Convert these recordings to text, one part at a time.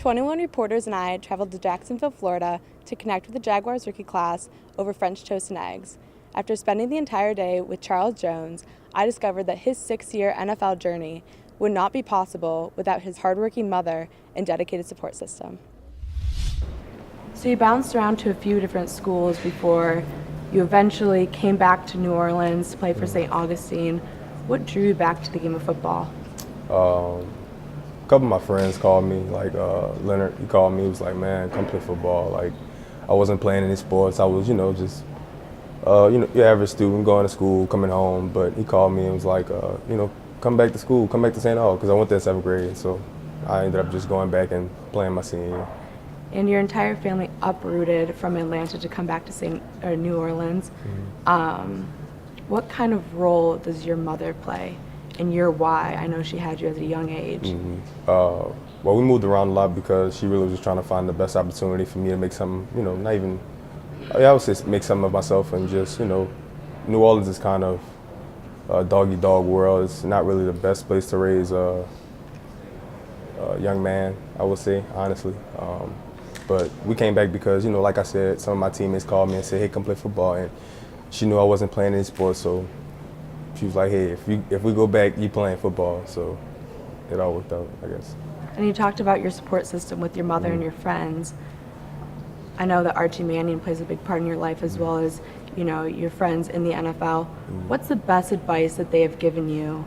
21 reporters and I traveled to Jacksonville, Florida to connect with the Jaguars rookie class over French toast and eggs. After spending the entire day with Charles Jones, I discovered that his 6-year NFL journey would not be possible without his hardworking mother and dedicated support system. So you bounced around to a few different schools before you eventually came back to New Orleans to play for St. Augustine. What drew you back to the game of football? A couple of my friends called me, like Leonard, he called me, he was like, man, come play football. Like, I wasn't playing any sports. I was, just, your average student going to school, coming home. But he called me and was like, come back to school, come back to St. Aug, because I went there in 7th grade. So I ended up just going back and playing my senior year. And your entire family uprooted from Atlanta to come back to New Orleans. Mm-hmm. What kind of role does your mother play in your why? I know she had you at a young age. Mm-hmm. Well, we moved around a lot because she really was just trying to find the best opportunity for me to make something, not even, I would say make something of myself, and just, New Orleans is kind of a dog-eat-dog world. It's not really the best place to raise a young man, I would say, honestly. But we came back because, like I said, some of my teammates called me and said, hey, come play football. And she knew I wasn't playing any sports, so she was like, hey, if we go back, you playing football. So it all worked out, I guess. And you talked about your support system with your mother and your friends. I know that Archie Manning plays a big part in your life, as well as, your friends in the NFL. What's the best advice that they have given you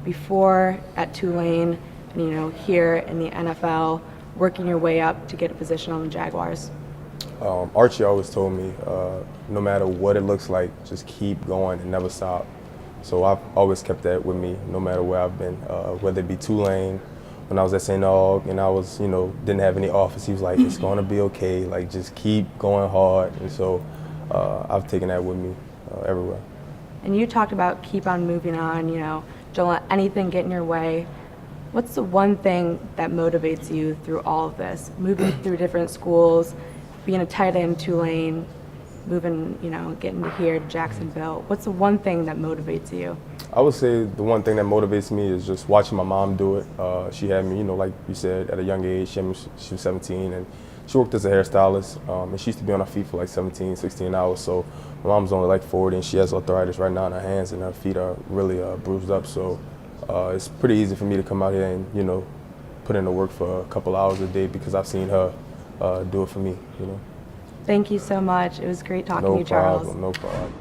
before at Tulane and, here in the NFL, working your way up to get a position on the Jaguars? Archie always told me, no matter what it looks like, just keep going and never stop. So I've always kept that with me, no matter where I've been, whether it be Tulane, when I was at St. Aug and I was, didn't have any offers. He was like, it's going to be okay. Like, just keep going hard. And so I've taken that with me everywhere. And you talked about keep on moving on, don't let anything get in your way. What's the one thing that motivates you through all of this? Moving through different schools, being a tight end in Tulane, moving, getting to here to Jacksonville. What's the one thing that motivates you? I would say the one thing that motivates me is just watching my mom do it. She had me, like you said, at a young age. She was 17, and she worked as a hairstylist. And she used to be on her feet for like 17, 16 hours. So my mom's only like 40, and she has arthritis right now in her hands, and her feet are really bruised up. So it's pretty easy for me to come out here and, put in the work for a couple hours a day because I've seen her do it for me, Thank you so much. It was great talking to you, Charles. No problem.